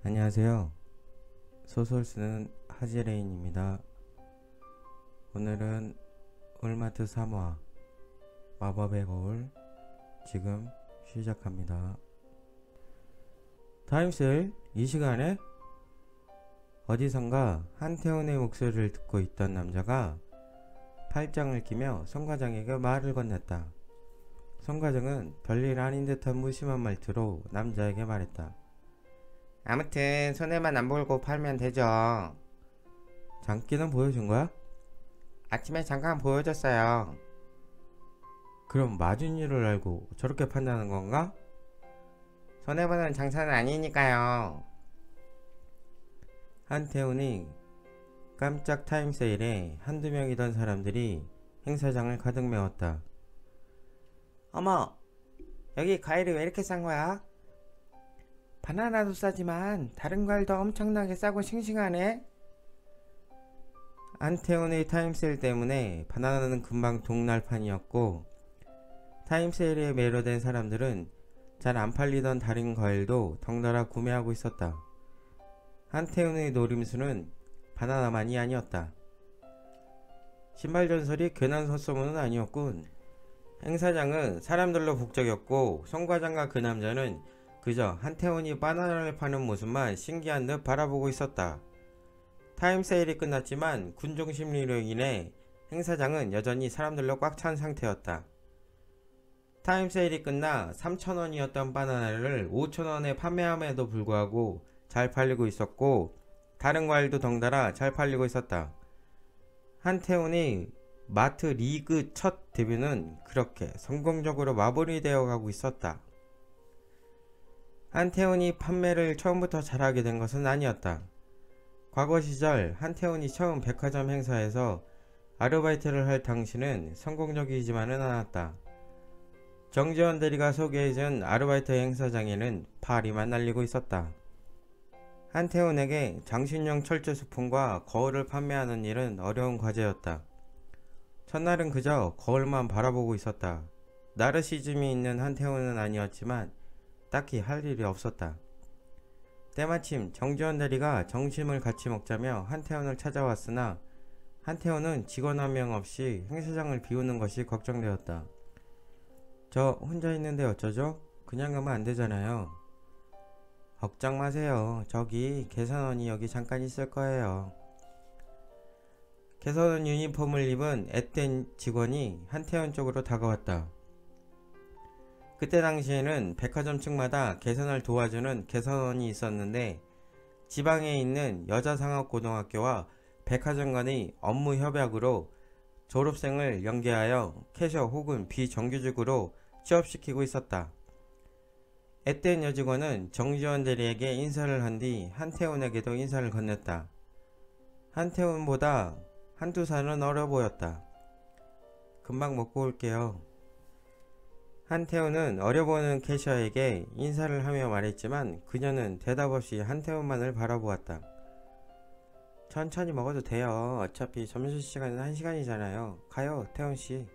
안녕하세요. 소설 쓰는 하지레인입니다. 오늘은 울마트 3화 마법의 거울 지금 시작합니다. 타임셀 이 시간에 어디선가 한태훈의 목소리를 듣고 있던 남자가 팔짱을 끼며 송과장에게 말을 건넸다. 송과장은 별일 아닌 듯한 무심한 말투로 남자에게 말했다. 아무튼 손해만 안 보고 팔면 되죠. 장기는 보여준 거야? 아침에 잠깐 보여줬어요. 그럼 맞은 일을 알고 저렇게 판다는 건가? 손해보는 장사는 아니니까요. 한태훈이 깜짝 타임세일에 한두 명이던 사람들이 행사장을 가득 메웠다. 어머, 여기 과일이 왜 이렇게 싼 거야? 바나나도 싸지만 다른 과일도 엄청나게 싸고 싱싱하네. 한태훈의 타임세일 때문에 바나나는 금방 동날판이었고 타임세일에 매료된 사람들은 잘 안 팔리던 다른 과일도 덩달아 구매하고 있었다. 한태훈의 노림수는 바나나만이 아니었다. 신발전설이 괜한 헛소문은 아니었군. 행사장은 사람들로 북적였고 송과장과 그 남자는 그저 한태훈이 바나나를 파는 모습만 신기한 듯 바라보고 있었다. 타임세일이 끝났지만 군중 심리로 인해 행사장은 여전히 사람들로 꽉 찬 상태였다. 타임세일이 끝나 3,000원이었던 바나나를 5,000원에 판매함에도 불구하고 잘 팔리고 있었고 다른 과일도 덩달아 잘 팔리고 있었다. 한태훈이 마트 리그 첫 데뷔는 그렇게 성공적으로 마무리되어 가고 있었다. 한태훈이 판매를 처음부터 잘하게 된 것은 아니었다. 과거 시절 한태훈이 처음 백화점 행사에서 아르바이트를 할 당시는 성공적이지만은 않았다. 정지원 대리가 소개해준 아르바이트 행사장에는 파리만 날리고 있었다. 한태훈에게 장신용 철제 소품과 거울을 판매하는 일은 어려운 과제였다. 첫날은 그저 거울만 바라보고 있었다. 나르시즘이 있는 한태훈은 아니었지만 딱히 할 일이 없었다. 때마침 정지원 대리가 점심을 같이 먹자며 한태훈을 찾아왔으나 한태훈은 직원 한 명 없이 행사장을 비우는 것이 걱정되었다. 저 혼자 있는데 어쩌죠? 그냥 가면 안 되잖아요. 걱정 마세요. 저기 개선원이 여기 잠깐 있을 거예요. 개선원 유니폼을 입은 앳된 직원이 한태훈 쪽으로 다가왔다. 그때 당시에는 백화점 층마다 개선을 도와주는 개선원이 있었는데 지방에 있는 여자상업고등학교와 백화점 간의 업무 협약으로 졸업생을 연계하여 캐셔 혹은 비정규직으로 취업시키고 있었다. 앳된 여직원은 정지원 대리에게 인사를 한 뒤 한태훈에게도 인사를 건넸다. 한태훈보다 한두 살은 어려 보였다. 금방 먹고 올게요. 한태훈은 어려보는 캐셔에게 인사를 하며 말했지만 그녀는 대답 없이 한태훈만을 바라보았다. 천천히 먹어도 돼요. 어차피 점심시간은 1시간이잖아요. 가요, 태훈씨.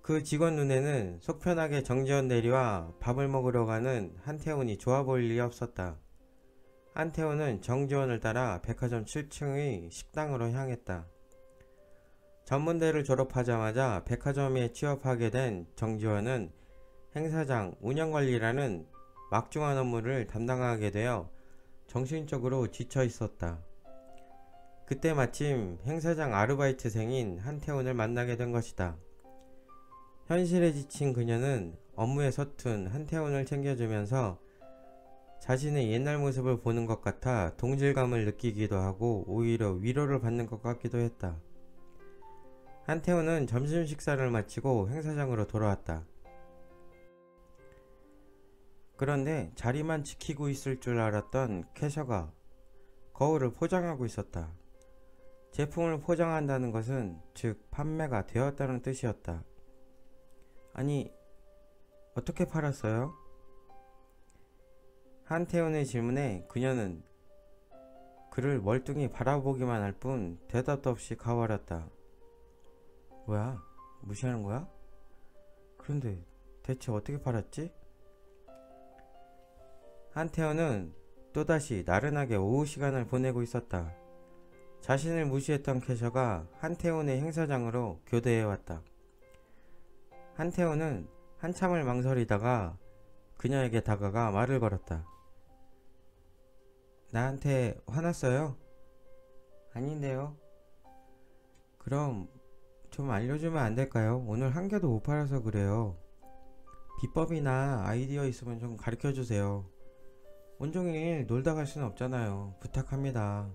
그 직원 눈에는 속편하게 정지원 대리와 밥을 먹으러 가는 한태훈이 좋아 보일 리 없었다. 한태훈은 정지원을 따라 백화점 7층의 식당으로 향했다. 전문대를 졸업하자마자 백화점에 취업하게 된 정지원은 행사장 운영관리라는 막중한 업무를 담당하게 되어 정신적으로 지쳐 있었다. 그때 마침 행사장 아르바이트생인 한태훈을 만나게 된 것이다. 현실에 지친 그녀는 업무에 서툰 한태훈을 챙겨주면서 자신의 옛날 모습을 보는 것 같아 동질감을 느끼기도 하고 오히려 위로를 받는 것 같기도 했다. 한태훈은 점심 식사를 마치고 행사장으로 돌아왔다. 그런데 자리만 지키고 있을 줄 알았던 캐셔가 거울을 포장하고 있었다. 제품을 포장한다는 것은 즉 판매가 되었다는 뜻이었다. 아니, 어떻게 팔았어요? 한태훈의 질문에 그녀는 그를 멀뚱히 바라보기만 할 뿐 대답도 없이 가버렸다. 뭐야? 무시하는 거야? 그런데 대체 어떻게 팔았지? 한태원은 또다시 나른하게 오후 시간을 보내고 있었다. 자신을 무시했던 캐셔가 한태원의 행사장으로 교대해 왔다. 한태원은 한참을 망설이다가 그녀에게 다가가 말을 걸었다. 나한테 화났어요? 아닌데요. 그럼 좀 알려주면 안 될까요? 오늘 한 개도 못 팔아서 그래요. 비법이나 아이디어 있으면 좀 가르쳐주세요. 온종일 놀다 갈 수는 없잖아요. 부탁합니다.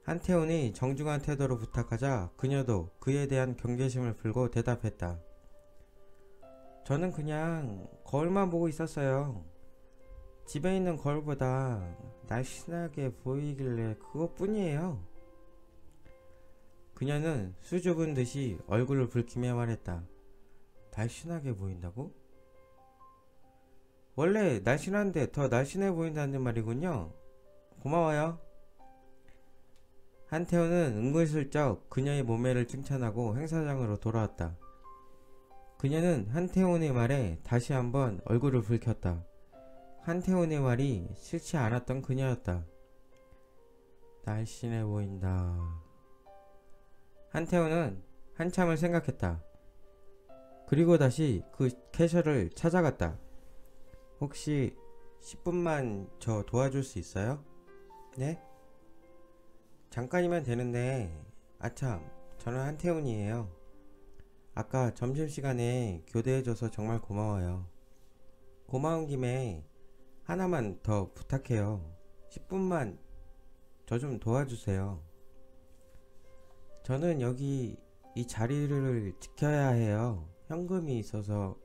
한태훈이 정중한 태도로 부탁하자 그녀도 그에 대한 경계심을 풀고 대답했다. 저는 그냥 거울만 보고 있었어요. 집에 있는 거울보다 날씬하게 보이길래 그것뿐이에요. 그녀는 수줍은 듯이 얼굴을 붉히며 말했다. 날씬하게 보인다고? 원래 날씬한데 더 날씬해 보인다는 말이군요. 고마워요. 한태훈은 은근슬쩍 그녀의 몸매를 칭찬하고 행사장으로 돌아왔다. 그녀는 한태훈의 말에 다시 한번 얼굴을 붉혔다. 한태훈의 말이 싫지 않았던 그녀였다. 날씬해 보인다. 한태훈은 한참을 생각했다. 그리고 다시 그 캐셔를 찾아갔다. 혹시 10분만 저 도와줄 수 있어요? 네? 잠깐이면 되는데 아참 저는 한태훈이에요. 아까 점심시간에 교대해줘서 정말 고마워요. 고마운 김에 하나만 더 부탁해요. 10분만 저 좀 도와주세요. 저는 여기 이 자리를 지켜야 해요. 현금이 있어서.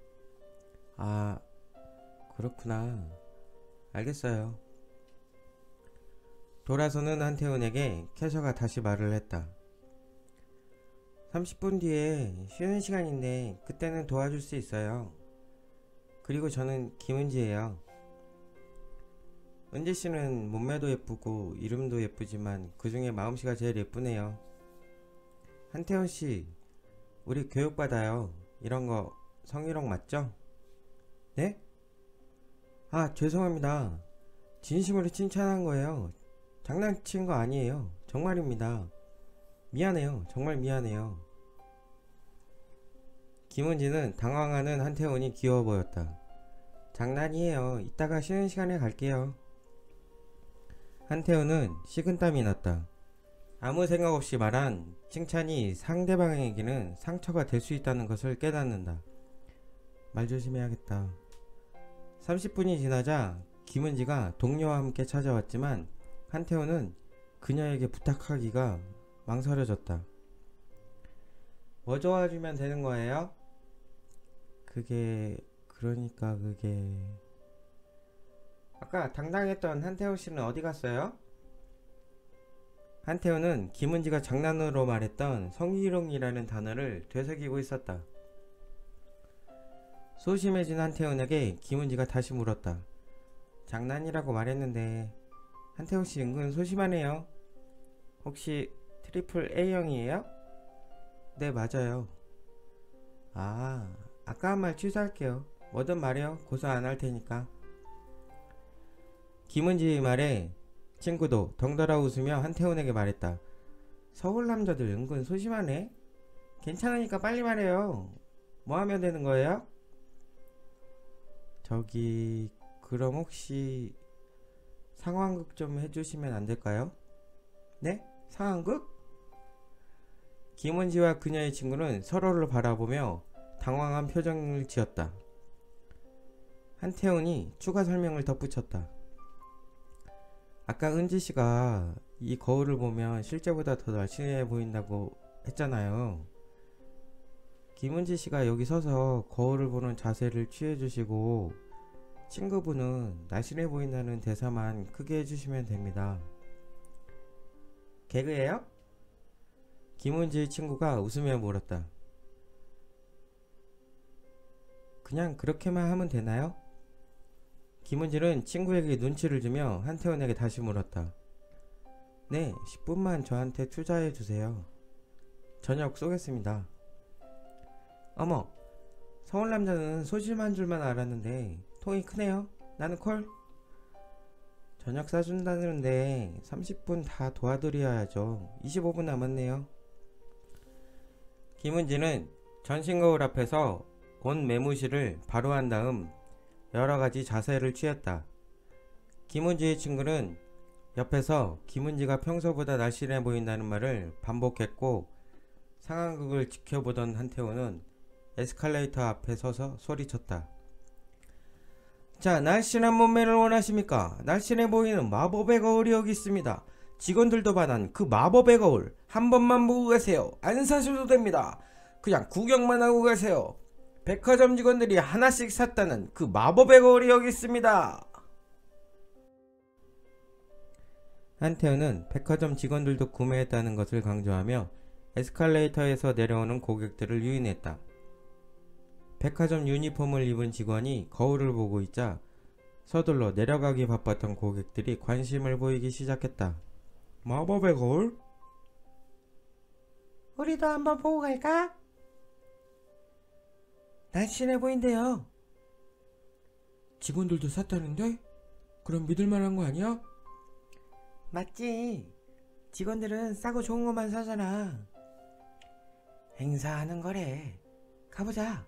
아, 그렇구나. 알겠어요. 돌아서는 한태훈에게 캐셔가 다시 말을 했다. 30분 뒤에 쉬는 시간인데 그때는 도와줄 수 있어요. 그리고 저는 김은지예요. 은지씨는 몸매도 예쁘고 이름도 예쁘지만 그 중에 마음씨가 제일 예쁘네요. 한태훈씨, 우리 교육받아요. 이런거 성희롱 맞죠? 네? 아, 죄송합니다. 진심으로 칭찬한 거예요. 장난친 거 아니에요. 정말입니다. 미안해요. 정말 미안해요. 김은지는 당황하는 한태훈이 귀여워 보였다. 장난이에요. 이따가 쉬는 시간에 갈게요. 한태훈은 식은땀이 났다. 아무 생각 없이 말한 칭찬이 상대방에게는 상처가 될 수 있다는 것을 깨닫는다. 말 조심해야겠다. 30분이 지나자 김은지가 동료와 함께 찾아왔지만 한태훈은 그녀에게 부탁하기가 망설여졌다. 뭐 도와주면 되는 거예요? 그게... 아까 당당했던 한태훈씨는 어디 갔어요? 한태훈은 김은지가 장난으로 말했던 성희롱이라는 단어를 되새기고 있었다. 소심해진 한태훈에게 김은지가 다시 물었다. 장난이라고 말했는데 한태훈씨 은근 소심하네요. 혹시 트리플 A형이에요? 네, 맞아요. 아, 아까 한 말 취소할게요. 뭐든 말해요. 고소 안 할 테니까. 김은지의 말에 친구도 덩달아 웃으며 한태훈에게 말했다. 서울 남자들 은근 소심하네. 괜찮으니까 빨리 말해요. 뭐 하면 되는 거예요? 저기... 그럼 혹시 상황극 좀 해주시면 안 될까요? 네? 상황극? 김은지와 그녀의 친구는 서로를 바라보며 당황한 표정을 지었다. 한태훈이 추가 설명을 덧붙였다. 아까 은지씨가 이 거울을 보면 실제보다 더 날씬해 보인다고 했잖아요. 김은지씨가 여기 서서 거울을 보는 자세를 취해주시고 친구분은 날씬해 보인다는 대사만 크게 해주시면 됩니다. 개그예요? 김은지의 친구가 웃으며 물었다. 그냥 그렇게만 하면 되나요? 김은지는 친구에게 눈치를 주며 한태훈에게 다시 물었다. 네, 10분만 저한테 투자해주세요. 저녁 쏘겠습니다. 어머, 서울 남자는 소심한 줄만 알았는데 통이 크네요. 나는 콜. 저녁 싸준다는데 30분 다 도와드려야죠. 25분 남았네요. 김은지는 전신거울 앞에서 온 매무시를 바로 한 다음 여러가지 자세를 취했다. 김은지의 친구는 옆에서 김은지가 평소보다 날씬해 보인다는 말을 반복했고, 상황극을 지켜보던 한태호는 에스컬레이터 앞에 서서 소리쳤다. 자, 날씬한 몸매를 원하십니까? 날씬해 보이는 마법의 거울이 여기 있습니다. 직원들도 반한 그 마법의 거울 한 번만 보고 가세요. 안 사셔도 됩니다. 그냥 구경만 하고 가세요. 백화점 직원들이 하나씩 샀다는 그 마법의 거울이 여기 있습니다. 한태호는 백화점 직원들도 구매했다는 것을 강조하며 에스컬레이터에서 내려오는 고객들을 유인했다. 백화점 유니폼을 입은 직원이 거울을 보고 있자 서둘러 내려가기 바빴던 고객들이 관심을 보이기 시작했다. 마법의 거울? 우리도 한번 보고 갈까? 날씬해 보인대요. 직원들도 샀다는데? 그럼 믿을만한 거 아니야? 맞지. 직원들은 싸고 좋은 것만 사잖아. 행사하는 거래. 가보자.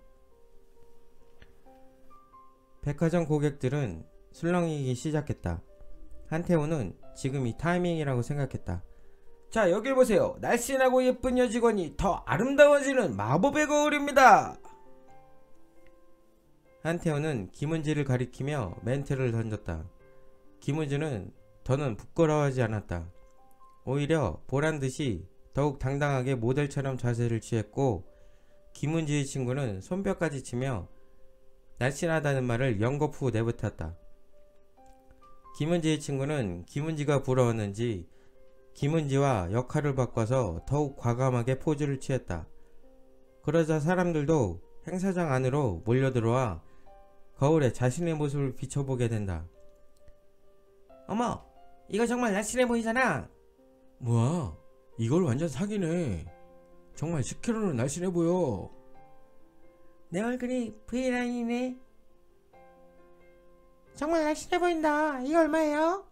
백화점 고객들은 술렁이기 시작했다. 한태호는 지금이 타이밍이라고 생각했다. 자, 여길 보세요. 날씬하고 예쁜 여직원이 더 아름다워지는 마법의 거울입니다. 한태호는 김은지를 가리키며 멘트를 던졌다. 김은지는 더는 부끄러워하지 않았다. 오히려 보란듯이 더욱 당당하게 모델처럼 자세를 취했고, 김은지의 친구는 손뼉까지 치며 날씬하다는 말을 연거푸 내뱉었다. 김은지의 친구는 김은지가 부러웠는지 김은지와 역할을 바꿔서 더욱 과감하게 포즈를 취했다. 그러자 사람들도 행사장 안으로 몰려들어와 거울에 자신의 모습을 비춰보게 된다. 어머, 이거 정말 날씬해 보이잖아. 뭐야, 이걸 완전 사기네. 정말 10kg는 날씬해 보여. 내 얼굴이 V라인이네. 정말 날씬해 보인다. 이거 얼마예요?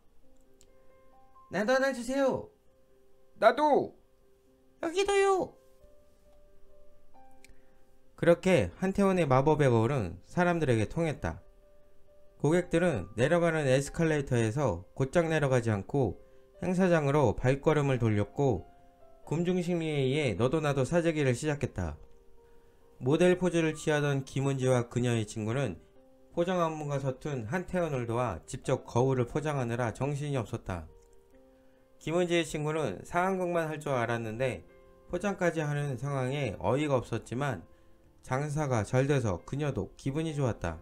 나도 하나 주세요. 나도. 여기도요. 그렇게 한태원의 마법의 거울은 사람들에게 통했다. 고객들은 내려가는 에스컬레이터에서 곧장 내려가지 않고 행사장으로 발걸음을 돌렸고, 굶중심리에 의해 너도 나도 사재기를 시작했다. 모델 포즈를 취하던 김은지와 그녀의 친구는 포장 업무가 서툰 한태원을 도와 직접 거울을 포장하느라 정신이 없었다. 김은지의 친구는 상황극만 할 줄 알았는데 포장까지 하는 상황에 어이가 없었지만 장사가 잘 돼서 그녀도 기분이 좋았다.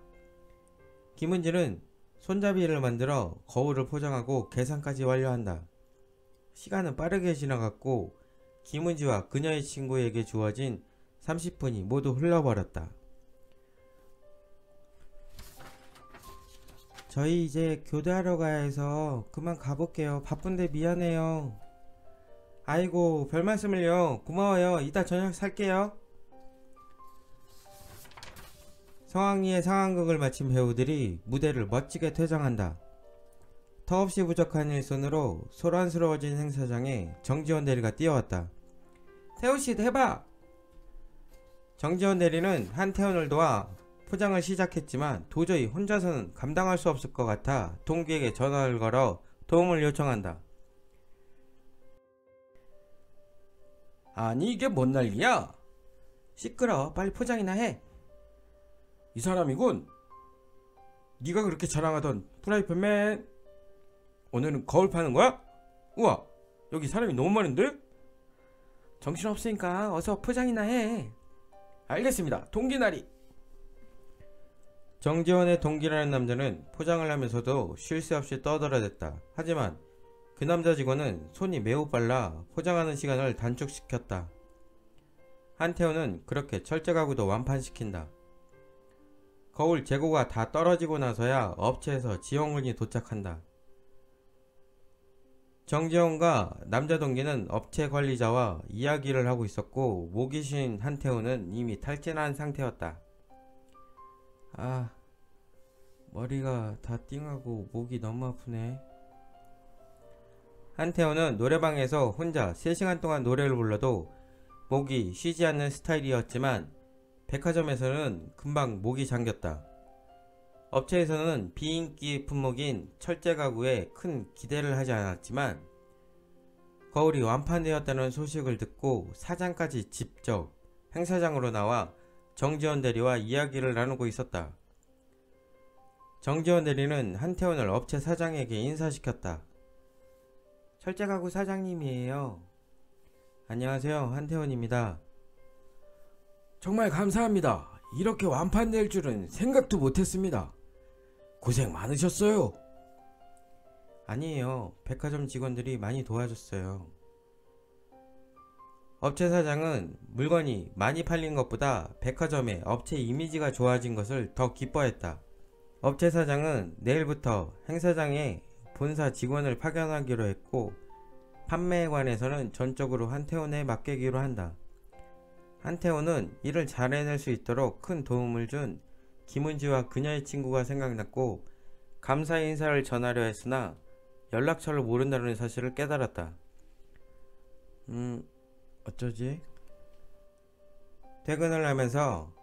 김은지는 손잡이를 만들어 거울을 포장하고 계산까지 완료한다. 시간은 빠르게 지나갔고 김은지와 그녀의 친구에게 주어진 30분이 모두 흘러버렸다. 저희 이제 교대하러 가야 해서 그만 가볼게요. 바쁜데 미안해요. 아이고, 별말씀을요. 고마워요. 이따 저녁 살게요. 성황리의 상황극을 마친 배우들이 무대를 멋지게 퇴장한다. 터없이 부족한 일손으로 소란스러워진 행사장에 정지원 대리가 뛰어왔다. 태훈씨, 대박! 정지원 대리는 한태훈을 도와 포장을 시작했지만 도저히 혼자서는 감당할 수 없을 것 같아 동기에게 전화를 걸어 도움을 요청한다. 아니, 이게 뭔 난리야? 시끄러. 빨리 포장이나 해. 이 사람이군. 네가 그렇게 자랑하던 프라이팬맨. 오늘은 거울 파는 거야? 우와, 여기 사람이 너무 많은데? 정신없으니까 어서 포장이나 해. 알겠습니다. 동기나리. 정지원의 동기라는 남자는 포장을 하면서도 쉴 새 없이 떠들어댔다. 하지만 그 남자 직원은 손이 매우 빨라 포장하는 시간을 단축시켰다. 한태호는 그렇게 철제가구도 완판시킨다. 거울 재고가 다 떨어지고 나서야 업체에서 지원군이 도착한다. 정지원과 남자 동기는 업체 관리자와 이야기를 하고 있었고, 목이 쉰 한태호는 이미 탈진한 상태였다. 머리가 다 띵하고 목이 너무 아프네. 한태호는 노래방에서 혼자 3시간 동안 노래를 불러도 목이 쉬지 않는 스타일이었지만 백화점에서는 금방 목이 잠겼다. 업체에서는 비인기 품목인 철제 가구에 큰 기대를 하지 않았지만 거울이 완판되었다는 소식을 듣고 사장까지 직접 행사장으로 나와 정지원 대리와 이야기를 나누고 있었다. 정지원 대리는 한태원을 업체 사장에게 인사시켰다. 철제 가구 사장님이에요. 안녕하세요, 한태원입니다. 정말 감사합니다. 이렇게 완판될 줄은 생각도 못했습니다. 고생 많으셨어요. 아니에요. 백화점 직원들이 많이 도와줬어요. 업체 사장은 물건이 많이 팔린 것보다 백화점의 업체 이미지가 좋아진 것을 더 기뻐했다. 업체 사장은 내일부터 행사장에 본사 직원을 파견하기로 했고 판매에 관해서는 전적으로 한태원에 맡기기로 한다. 한태원은 일을 잘 해낼 수 있도록 큰 도움을 준 김은지와 그녀의 친구가 생각났고 감사 인사를 전하려 했으나 연락처를 모른다는 사실을 깨달았다. 어쩌지? 퇴근을 하면서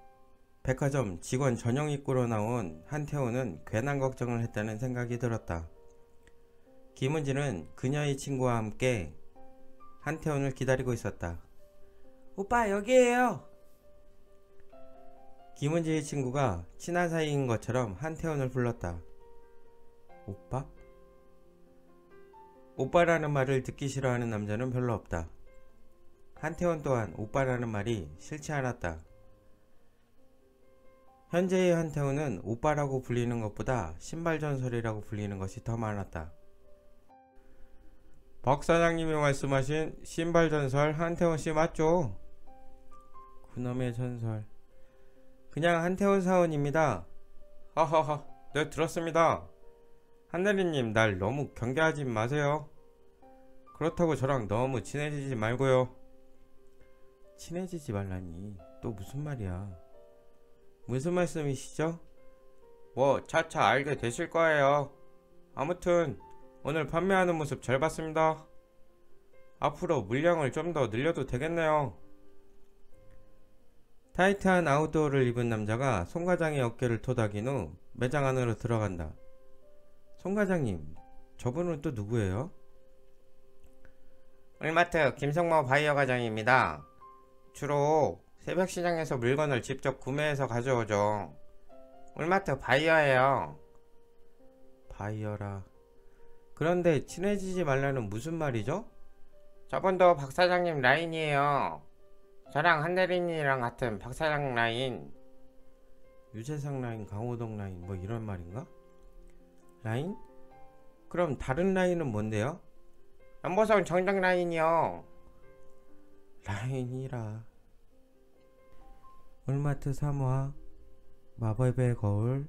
백화점 직원 전용 입구로 나온 한태호는 괜한 걱정을 했다는 생각이 들었다. 김은지는 그녀의 친구와 함께 한태호를 기다리고 있었다. 오빠 여기에요. 김은지의 친구가 친한 사이인 것처럼 한태원을 불렀다. 오빠? 오빠라는 말을 듣기 싫어하는 남자는 별로 없다. 한태원 또한 오빠라는 말이 싫지 않았다. 현재의 한태원은 오빠라고 불리는 것보다 신발전설이라고 불리는 것이 더 많았다. 박 사장님이 말씀하신 신발전설 한태원씨 맞죠? 그놈의 전설. 그냥 한태원 사원입니다. 하하하, 네 들었습니다. 한대리님 날 너무 경계하지 마세요. 그렇다고 저랑 너무 친해지지 말고요. 친해지지 말라니 또 무슨 말이야. 무슨 말씀이시죠? 뭐 차차 알게 되실 거예요. 아무튼 오늘 판매하는 모습 잘 봤습니다. 앞으로 물량을 좀 더 늘려도 되겠네요. 타이트한 아웃도어를 입은 남자가 송 과장의 어깨를 토닥인 후 매장 안으로 들어간다. 송 과장님, 저분은 또 누구예요? 울마트 김성모 바이어 과장입니다. 주로 새벽 시장에서 물건을 직접 구매해서 가져오죠. 울마트 바이어예요. 바이어라. 그런데 친해지지 말라는 무슨 말이죠? 저분도 박 사장님 라인이에요. 저랑 한대리님이랑 같은 박 사장 라인. 유재상 라인, 강호동 라인 뭐 이런 말인가? 라인? 그럼 다른 라인은 뭔데요? 연보성 정정 라인이요. 라인이라. 울마트 3화 마법의 거울.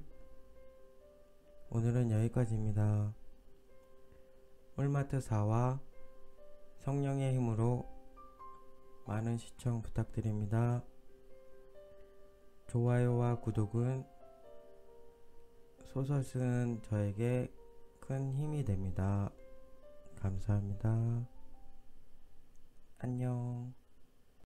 오늘은 여기까지입니다. 울마트 4화 성령의 힘으로 많은 시청 부탁드립니다. 좋아요와 구독은 소설 쓰는 저에게 큰 힘이 됩니다. 감사합니다. 안녕.